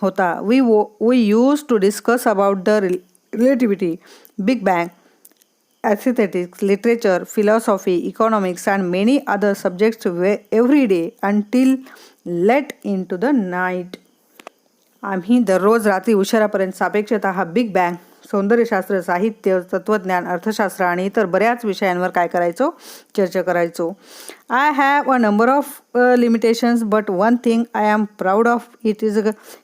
होता. We use to discuss about the relativity, big bang, aesthetics, literature, philosophy, economics and many other subjects every day until late into the night. आम्ही दररोज रात्री उशिरापर्यंत सापेक्षता, हा बिग बँग, सौंदर्यशास्त्र, साहित्य, तत्त्वज्ञान, अर्थशास्त्र आणि इतर बऱ्याच विषयांवर काय करायचो, चर्चा करायचो. I have a number of limitations but one thing I am proud of it is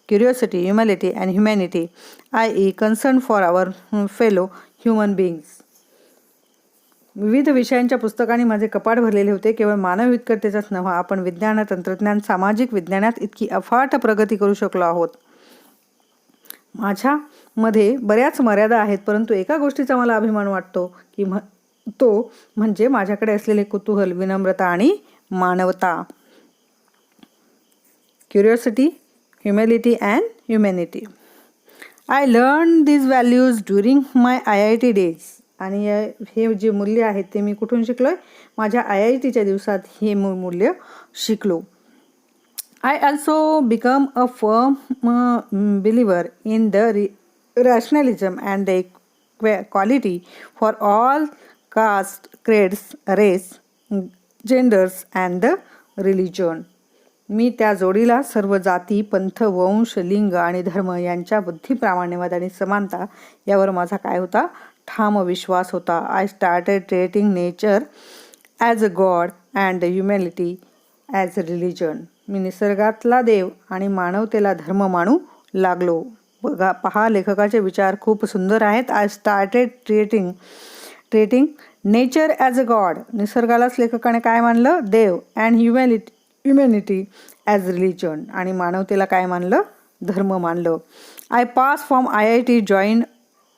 curiosity, humility and humanity. I ई concern for our fellow human beings. विविध विषयांच्या पुस्तकांनी माझे कपाट भरलेले होते. केवळ मानव वित्कतेचाच नव्हा, आपण विज्ञान, तंत्रज्ञान, सामाजिक विज्ञानात इतकी अफाट प्रगती करू शकलो आहोत. माझ्यामध्ये बऱ्याच मर्यादा आहेत, परंतु एका गोष्टीचा मला अभिमान वाटतो की तो म्हणजे माझ्याकडे असलेले कुतूहल, विनम्रता आणि मानवता. Curiosity, humility and humanity. I learn these values during my IIT days. आणि हे जे मूल्य आहेत ते मी कुठून शिकलो आहे, माझ्या IITच्या दिवसात हे मूल्य शिकलो. I also become a firm believer in the rationalism and the equality for all caste, creeds, race, genders and the religion. मी त्या जोडीला सर्व जाती, पंथ, वंश, लिंग आणि धर्म यांच्या बुद्धी, प्रामाण्यवाद आणि समानता यावर माझा काय होता, ठाम विश्वास होता. I started treating nature as a god and humanity as a religion. मी निसर्गातला देव आणि मानवतेला धर्म मानू लागलो. बघा, पहा, लेखकाचे विचार खूप सुंदर आहेत. I started treating nature as a god. निसर्गालाच लेखकाने काय मानलं, देव. And humanity as religion. आणि मानवतेला काय मानलं, धर्म मानलं. I pass from IIT, join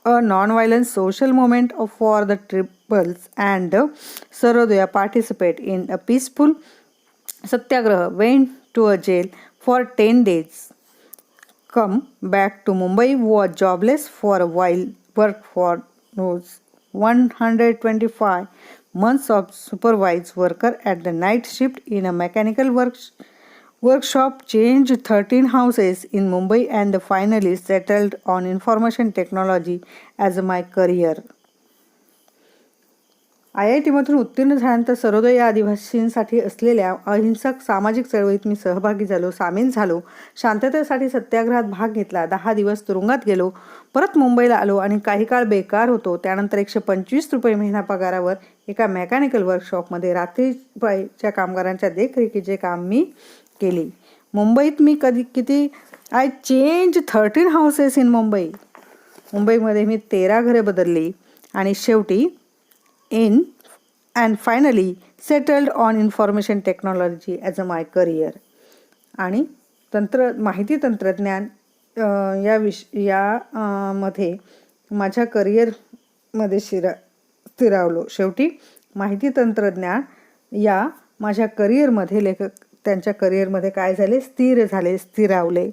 a non-violent social movement for the tribals and Sarodoya participate in a peaceful satyagraha, went to a jail for 10 days, come back to Mumbai, was jobless for a while, worked for 125 months of supervised worker at the night shift in a mechanical workshop, changed 13 houses in Mumbai and finally settled on information technology as my career. IITमधून उत्तीर्ण झाल्यानंतर सरोदय या आदिवासींसाठी असलेल्या अहिंसक सामाजिक चळवळीत मी सहभागी झालो, सामील झालो. शांततेसाठी सत्याग्रहात भाग घेतला. 10 दिवस तुरुंगात गेलो. परत मुंबईला आलो आणि काही काळ बेकार होतो. त्यानंतर 125 रुपये महिना पगारावर एका मेकॅनिकल वर्कशॉपमध्ये रात्रीच्या कामगारांच्या देखरेखीचे काम मी केली. मुंबईत मी किती I change 13 houses in Mumbai. मुंबईमध्ये मी 13 घरे बदलली आणि शेवटी in and finally settled on information technology as a my career. आणि माहिती तंत्रज्ञान मध्ये माझ्या करिअरमध्ये स्थिरावलो. शेवटी माहिती तंत्रज्ञान या माझ्या करिअरमध्ये लेखक त्यांच्या करिअरमध्ये काय झाले, स्थिरावले.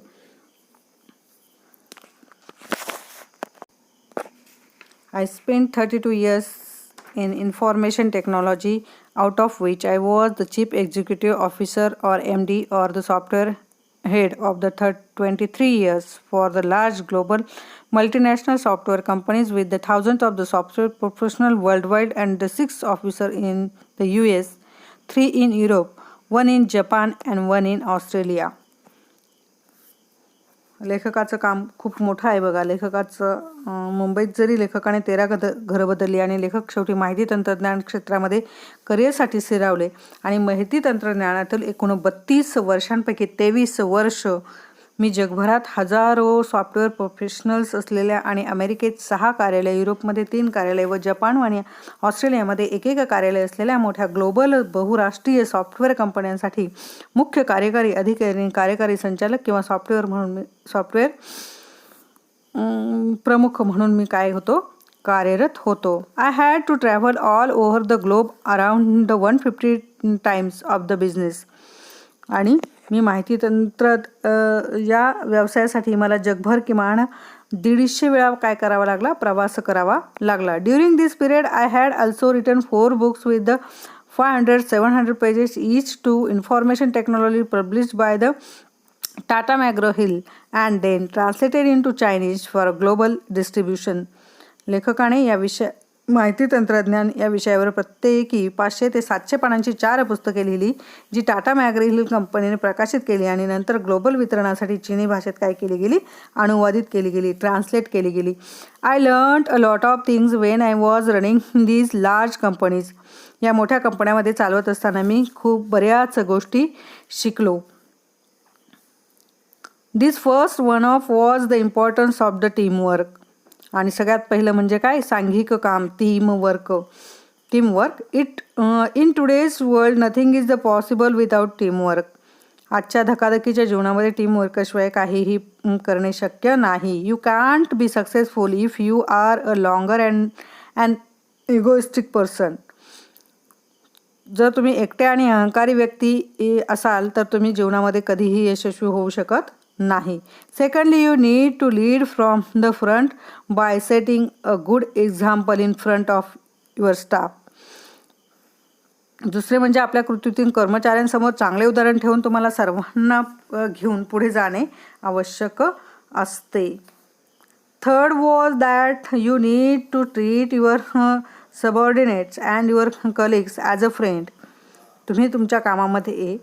I spent 32 years in information technology, out of which I was the chief executive officer or MD or the software head of the 23 years for the large global multinational software companies with the thousands of the software professionals worldwide and the 6 officers in the US, 3 in Europe, 1 in Japan and 1 in Australia. लेखकाचं काम खूप मोठं आहे बघा. मुंबईत जरी लेखकाने 13 घरं बदलली आणि लेखक शेवटी माहिती तंत्रज्ञान क्षेत्रामध्ये करिअरसाठी स्थिरावले आणि माहिती तंत्रज्ञानातील एकूण 32 वर्षांपैकी 23 वर्ष मी जगभरात हजारो सॉफ्टवेअर प्रोफेशनल्स असलेल्या आणि अमेरिकेत 6 कार्यालय, युरोपमध्ये 3 कार्यालय व जपान आणि ऑस्ट्रेलियामध्ये एक कार्यालय असलेल्या मोठ्या ग्लोबल बहुराष्ट्रीय सॉफ्टवेअर कंपन्यांसाठी मुख्य कार्यकारी अधिकारी, कार्यकारी संचालक किंवा सॉफ्टवेअर प्रमुख म्हणून मी कार्यरत होतो. I had to travel all over the globe around the 150 times of the business. आणि मी माहिती तंत्र या व्यवसायासाठी मला जगभर किमान 150 वेळा प्रवास करावा लागला. During this period I had also written 4 books with the 500-700 pages each to information technology published by the Tata McGraw-Hill and then translated into Chinese for global distribution. लेखकाने माहिती तंत्रज्ञान या विषयावर प्रत्येकी 500 ते 700 पानांची 4 पुस्तके लिहिली, जी टाटा मॅग्रा-हिल कंपनीने प्रकाशित केली आणि नंतर ग्लोबल वितरणासाठी चीनी भाषेत केली गेली, अनुवादित केली गेली, ट्रान्सलेट केली गेली. I learned a lot of things when I was running these large companies. या मोठ्या कंपन्यामध्ये चालवत असताना मी खूप बऱ्याच गोष्टी शिकलो. This first one of was the importance of the teamwork. आणि सगळ्यात पहिलं म्हणजे काय, सांघिक काम, teamwork. In today's world nothing is the possible without teamwork. आजच्या धकाधकीच्या जीवनामध्ये टीमवर्कशिवाय काहीही करणे शक्य नाही. You can't be successful if you are a loner and egoistic person. जर तुम्ही एकटे आणि अहंकारी व्यक्ती असाल तर तुम्ही जीवनामध्ये कधीही यशस्वी होऊ शकत नाही. Secondly, you need to lead from the front by setting a good example in front of your staff. दुसरे म्हणजे आपल्या कृतीतून कर्मचाऱ्यांसमोर चांगले उदाहरण ठेवून तुम्हाला सर्वांना घेऊन पुढे जाणे आवश्यक असते. Third was that you need to treat your subordinates and your colleagues as a friend. तुम्ही तुमच्या कामामध्ये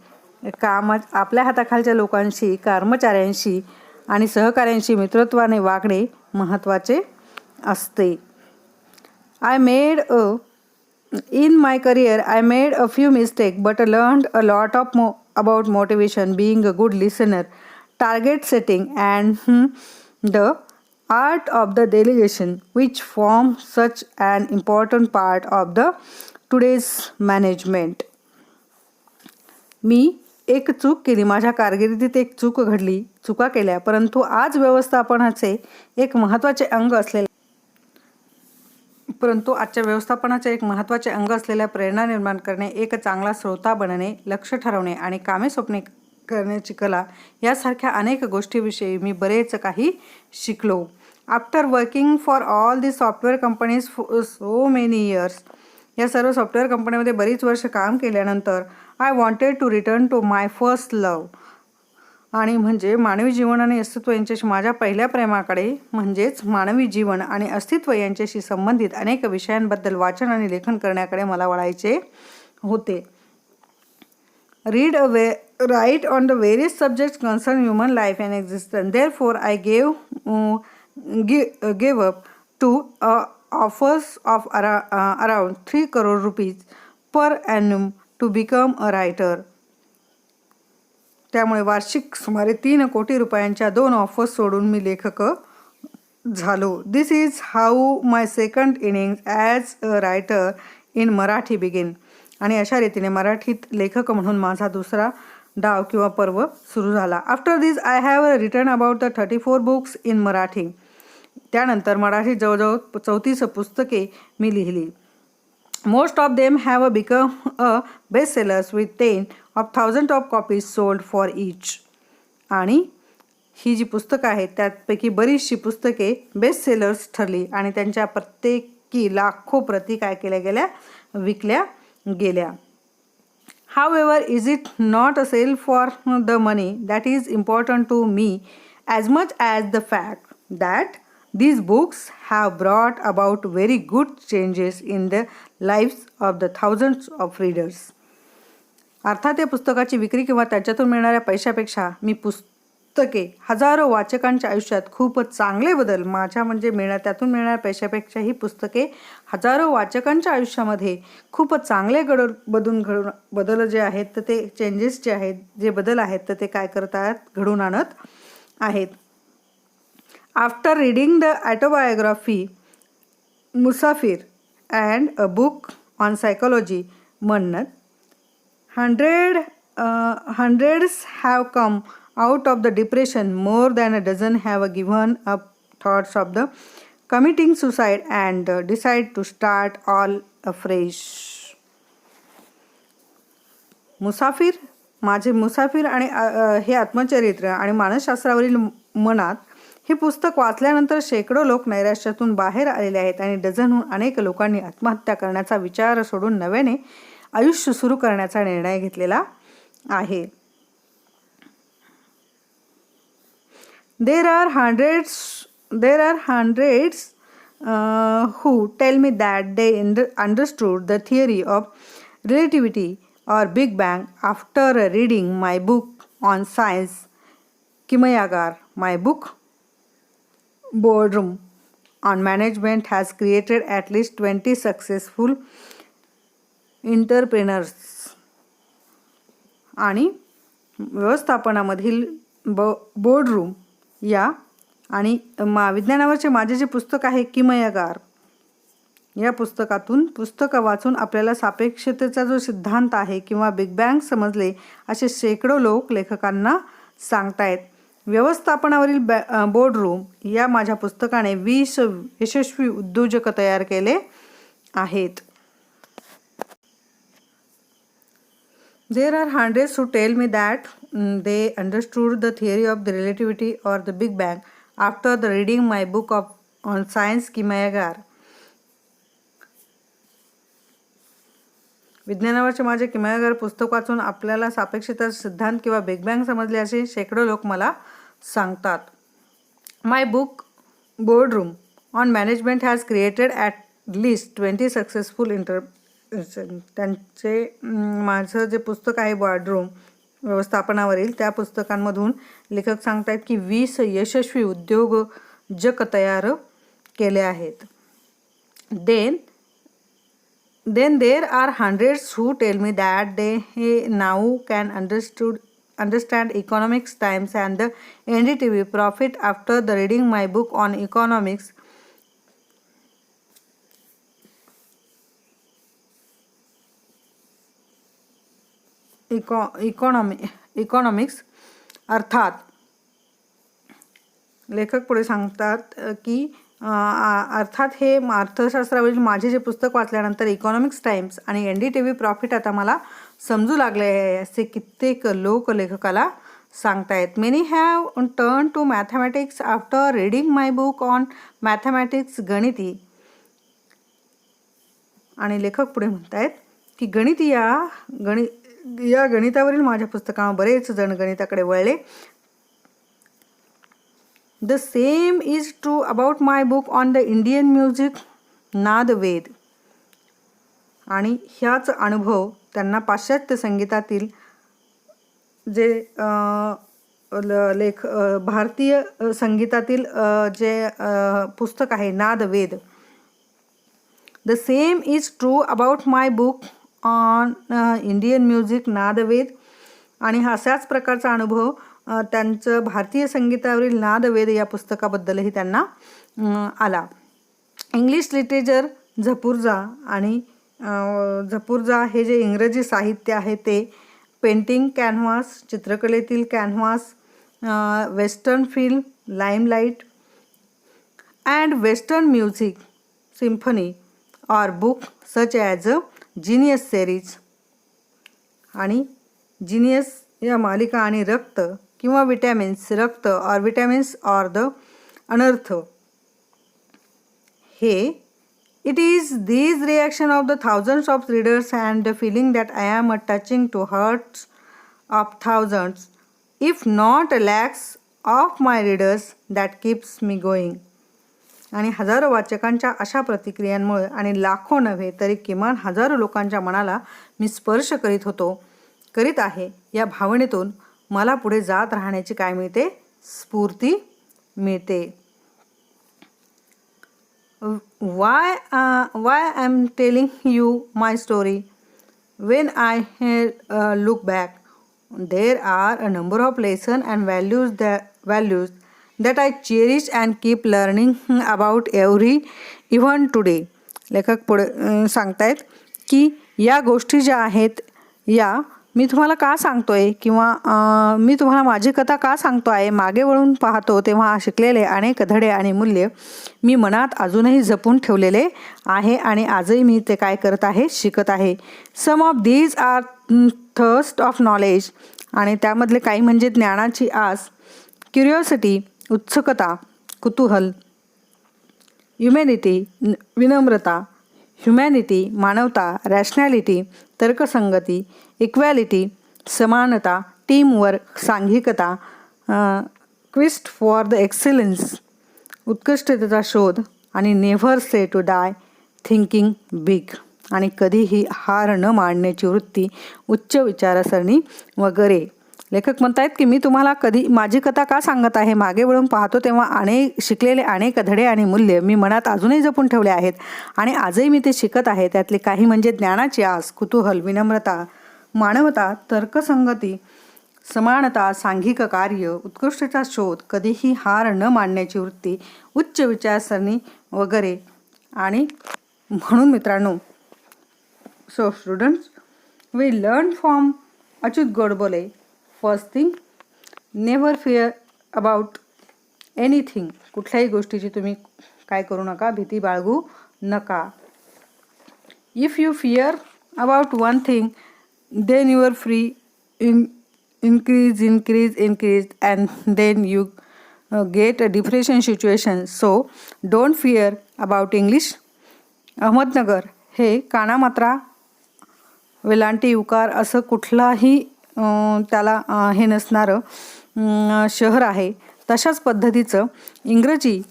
आपल्या हाताखालच्या लोकांशी, कर्मचाऱ्यांशी आणि सहकाऱ्यांशी मित्रत्वाने वागणे महत्त्वाचे असते. In my career, I made a few mistakes, but I learned a lot about motivation, being a good listener, target setting, and the art of the delegation, which form such an important part of the today's management. मी एक चूक केली, माझ्या कारकिर्दीत एक चुका केल्या, परंतु आज व्यवस्थापनाचे एक महत्त्वाचे अंग असलेल्या प्रेरणा निर्माण करणे, एक चांगला श्रोता बनणे, लक्ष ठरवणे आणि कामे स्वप्ने करण्याची कला यासारख्या अनेक गोष्टीविषयी मी बरेच काही शिकलो. After working for all the software companies so many years, या सर्व सॉफ्टवेअर कंपन्यांमध्ये बरीच वर्ष काम केल्यानंतर I wanted to return to my first love. आणि म्हणजे मानवी जीवन आणि अस्तित्व यांच्याशी माझ्या पहिल्या प्रेमाकडे, म्हणजेच मानवी जीवन आणि अस्तित्व यांच्याशी संबंधित अनेक विषयांबद्दल वाचन आणि लेखन करण्याकडे मला वळायचे होते. Write on the various subjects concern human life and existence. Therefore I gave up two offers of around 3 crore rupees per annum to become a writer. त्यामुळे वार्षिक सुमारे 3 कोटी रुपयांच्या 2 ऑफर्स सोडून मी लेखक झालो. This is how my second innings as a writer in Marathi begin. आणि अशा रीतीने मराठीत लेखक म्हणून माझा दुसरा डाव किंवा पर्व सुरू झाला. After this I have written about the 34 books in Marathi. त्यानंतर मराठी जवळजवळ 34 पुस्तके मी लिहिली. Most of them have become bestsellers with 10,000 of copies sold for each. आणि ही जी पुस्तकं आहेत त्यापैकी बरीचशी पुस्तके बेस्ट सेलर्स ठरली आणि त्यांच्या प्रत्येकी लाखो प्रती विकल्या गेल्या. However, is it not a sale for the money that is important to me as much as the fact that these books have brought about very good changes in the lives of the thousands of readers. अर्थात या पुस्तकाची विक्री किंवा त्याच्यातून मिळणाऱ्या पैशापेक्षा मी पुस्तके हजारो वाचकांच्या आयुष्यात खूपच चांगले बदल त्यातून मिळणाऱ्या पैशापेक्षा ही पुस्तके हजारो वाचकांच्या आयुष्यामध्ये खूपच चांगले बदल जे आहेत तर ते चेंजेस जे आहेत, जे बदल आहेत तर ते काय करतात, घडून आणत आहेत. After reading the autobiography Musafir and a book on psychology म्हणत hundreds have come out of the depression. More than a dozen have given up thoughts of the committing suicide and decide to start all afresh. मुसाफिर माझे मुसाफिर आणि हे आत्मचरित्र आणि मानसशास्त्रावरील मनात हे पुस्तक वाचल्यानंतर शेकडो लोक नैराश्यातून बाहेर आलेले आहेत आणि डझनहून अनेक लोकांनी आत्महत्या करण्याचा विचार सोडून नव्याने आयुष्य सुरू करण्याचा निर्णय घेतलेला आहे. There are hundreds who tell me that they understood the theory of relativity or Big Bang after reading my book on science, Kimayagar. My book, Boardroom on Management, has created at least 20 successful entrepreneurs. आणि व्यवस्थापनामधील boardroom या आणि विज्ञानावरचे माझे जे पुस्तक आहे किमयागार, या पुस्तक वाचून आपल्याला सापेक्षतेचा जो सिद्धांत आहे किंवा बिग बँग समजले असे शेकडो लोक लेखकांना सांगतायत. व्यवस्थापनावरील बोर्डरूम या माझ्या पुस्तकाने 20 यशस्वी उद्योजक तयार केले आहेत. There are hundreds who tell me that they understood the theory of the relativity or the Big Bang after the reading my book on science, Kimayagar. विज्ञानावरचे माझे किमयागार पुस्तक वाचून आपल्याला सापेक्षतेचा सिद्धांत किंवा बिग बँग समजले असे शेकडो लोक मला सांगतात. My book, Boardroom on Management, has created at least 20 successful त्यांचे माझं जे पुस्तक आहे बोर्डरूम व्यवस्थापनावरील, त्या पुस्तकांमधून लेखक सांगतायत की 20 यशस्वी उद्योजक तयार केले आहेत. Then there are hundreds who tell me that they now can understand economics times and the NDTV profit after the reading my book on economics. Economics अर्थात लेखक पुढे सांगतात की अर्थात हे अर्थशास्त्रावरील माझे जे पुस्तक वाचल्यानंतर इकॉनॉमिक्स टाइम्स आणि NDTV प्रॉफिट आता मला समजू लागले आहे असे कित्येक लोक लेखकाला सांगतायत. Many have turn to mathematics after reading my book on mathematics, गणिती. आणि लेखक पुढे म्हणतायत की गणितावरील माझ्या पुस्तकावर बरेच जण गणिताकडे वळले. The same is true about my book on the Indian music, Nadved. आणि ह्याच अनुभव त्यांना पाश्चात्य संगीतातील जे भारतीय संगीतातील जे पुस्तक आहे Nadved. The same is true about my book on Indian music, Nadved. आणि अशाच प्रकारचा अनुभव त्यांचं भारतीय संगीतावरील नादवेद या पुस्तकाबद्दलही त्यांना आला. इंग्लिश लिटरेचर झपुर्झा आणि झपुर्झा हे जे इंग्रजी साहित्य आहे ते पेंटिंग कॅनव्हास, चित्रकलेतील canvas, western film limelight and western music symphony or book such as a genius series. आणि जीनियस या मालिका आणि रक्त किंवा रक्त और विटॅमिन्स और द अनर्थ. हे it is these reaction of the thousands of readers and the feeling that I am touching to hearts of thousands if not lakhs of my readers that keeps me going. आणि हजारो वाचकांच्या अशा प्रतिक्रियांमुळे आणि लाखो नव्हे तरी किमान हजारो लोकांच्या मनाला मी स्पर्श करीत आहे. या भावनेतून मला पुढे जात राहण्याची काय मिळते, स्फूर्ती मिळते. Why I am telling you my story? When I look back, there are a number of lessons and values values that I cherish and keep learning about every even today. लेखक पुढे सांगतायत की या गोष्टी ज्या आहेत या मी तुम्हाला का सांगतोय किंवा मी तुम्हाला माझी कथा का सांगतो आहे. मागे वळून पाहतो तेव्हा शिकलेले अनेक धडे आणि मूल्य मी मनात अजूनही जपून ठेवलेले आहे आणि आजही मी ते काय करत आहे, शिकत आहे. Some of these are thirst of knowledge, आणि त्यामधले काही म्हणजे ज्ञानाची आस, क्युरिओसिटी उत्सुकता, कुतूहल, ह्युमॅनिटी विनम्रता, ह्युमॅनिटी मानवता, रॅशनॅलिटी तर्कसंगती, इक्वॅलिटी समानता, टीमवर्क सांघिकता, क्विस्ट फॉर द एक्सिलन्स उत्कृष्टतेचा शोध, आणि never say to die thinking big, आणि कधीही हार न मानण्याची वृत्ती, उच्च विचारसरणी वगैरे. लेखक म्हणतायत की मी तुम्हाला कधी माझी कथा का सांगत आहे. मागे वळून पाहतो तेव्हा शिकलेले अनेक धडे आणि मूल्य मी मनात अजूनही जपून ठेवले आहेत आणि आजही मी ते शिकत आहे. त्यातले काही म्हणजे ज्ञानाची आस, कुतूहल, विनम्रता, मानवता, तर्कसंगती, समानता, सांघिक कार्य, उत्कृष्टतेचा शोध, कधीही हार न मानण्याची वृत्ती, उच्च विचारसरणी वगैरे. आणि म्हणून मित्रांनो, so students, we learn from Achyut Godbole. First thing, never fear about anything. कुठल्याही गोष्टीची तुम्ही काय करू नका, भीती बाळगू नका. If you fear about one thing then your free increase and then you get a depression situation. So don't fear about English. Ahmednagar हे कानामात्रा वेलांटी उकार असं कुठलाही त्याला हे नसणारं शहर आहे. तशाच पद्धतीचं इंग्रजी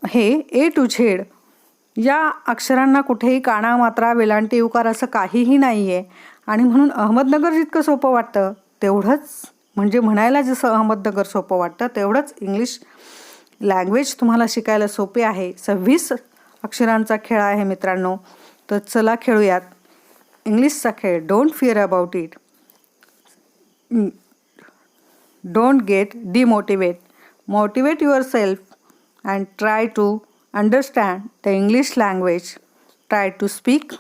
हे ए टू झेड या अक्षरांना कुठेही काना मात्रा वेलांटी उकार असं काहीही नाही आहे. आणि म्हणून अहमदनगर जितकं सोपं वाटतं तेवढंच, म्हणजे म्हणायला जसं अहमदनगर सोपं वाटतं तेवढंच इंग्लिश लँग्वेज तुम्हाला शिकायला सोपे आहे. 26 अक्षरांचा खेळ आहे मित्रांनो. तर चला खेळूयात इंग्लिशचा खेळ. Don't fear about it. Don't get demotivate. Motivate yourself and try to understand the English language. Try to speak,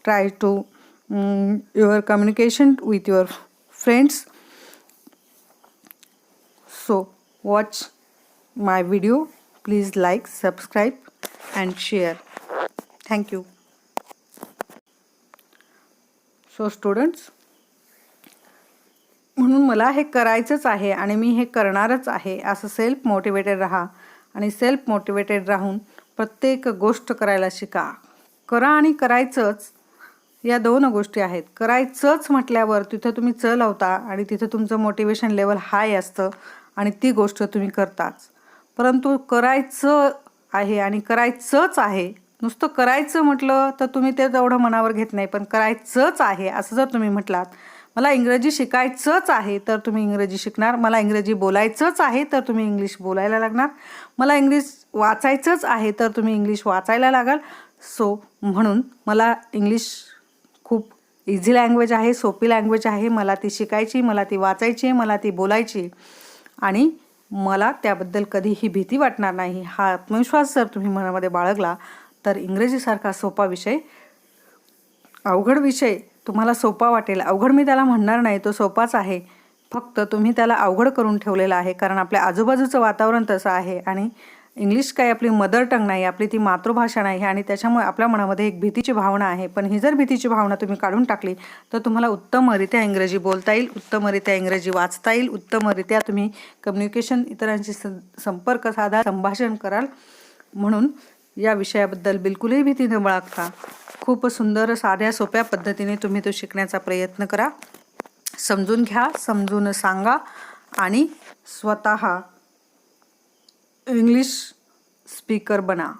try to your communication with your friends. So watch my video. Please like, subscribe and share. Thank you. So students, म्हणून मला हे करायचंच आहे आणि मी हे करणारच आहे असं सेल्फ मोटिवेटेड राहा आणि सेल्फ मोटिवेटेड राहून प्रत्येक गोष्ट करायला शिका. करा आणि करायचंच या दोन गोष्टी आहेत. करायचंच म्हटल्यावर तिथं तुम्ही च लावता आणि तिथं तुमचं मोटिवेशन लेवल हाय असतं आणि ती गोष्ट तुम्ही करताच. परंतु करायचं आहे आणि करायचंच आहे, नुसतं करायचं म्हटलं तर तुम्ही ते तेवढं मनावर घेत नाही. पण करायचंच आहे असं जर तुम्ही म्हटलात, मला इंग्रजी शिकायचंच आहे तर तुम्ही इंग्रजी शिकणार. मला इंग्रजी बोलायचंच आहे तर तुम्ही इंग्लिश बोलायला लागणार. मला इंग्लिश वाचायचंच आहे तर तुम्ही इंग्लिश वाचायला लागाल. सो म्हणून मला इंग्लिश खूप इझी लँग्वेज आहे, सोपी लँग्वेज आहे. मला ती शिकायची, मला ती वाचायची, मला ती बोलायची आणि मला त्याबद्दल कधीही भीती वाटणार नाही. हा आत्मविश्वास जर तुम्ही मनामध्ये बाळगला तर इंग्रजीसारखा सोपा विषय, अवघड विषय तुम्हाला सोपा वाटेल. अवघड मी त्याला म्हणणार नाही, तो सोपाच आहे. फक्त तुम्ही त्याला अवघड करून ठेवलेला आहे कारण आपल्या आजूबाजूचं वातावरण तसं आहे आणि इंग्लिश काही आपली मदर टंग नाही, आपली ती मातृभाषा नाही आणि त्याच्यामुळे आपल्या मनामध्ये एक भीतीची भावना आहे. पण ही जर भीतीची भावना तुम्ही काढून टाकली तर तुम्हाला उत्तमरित्या इंग्रजी बोलता येईल, उत्तमरित्या इंग्रजी वाचता येईल, उत्तमरित्या तुम्ही कम्युनिकेशन, इतरांशी संपर्क साधा, संभाषण कराल. म्हणून या विषयाबद्दल बिलकुलही भीती न बाळगता खूप सुंदर साध्या सोप्या पद्धतीने तुम्ही तो शिकण्याचा प्रयत्न करा. समजून घ्या, समजून सांगा आणि स्वतः इंग्लिश स्पीकर बना.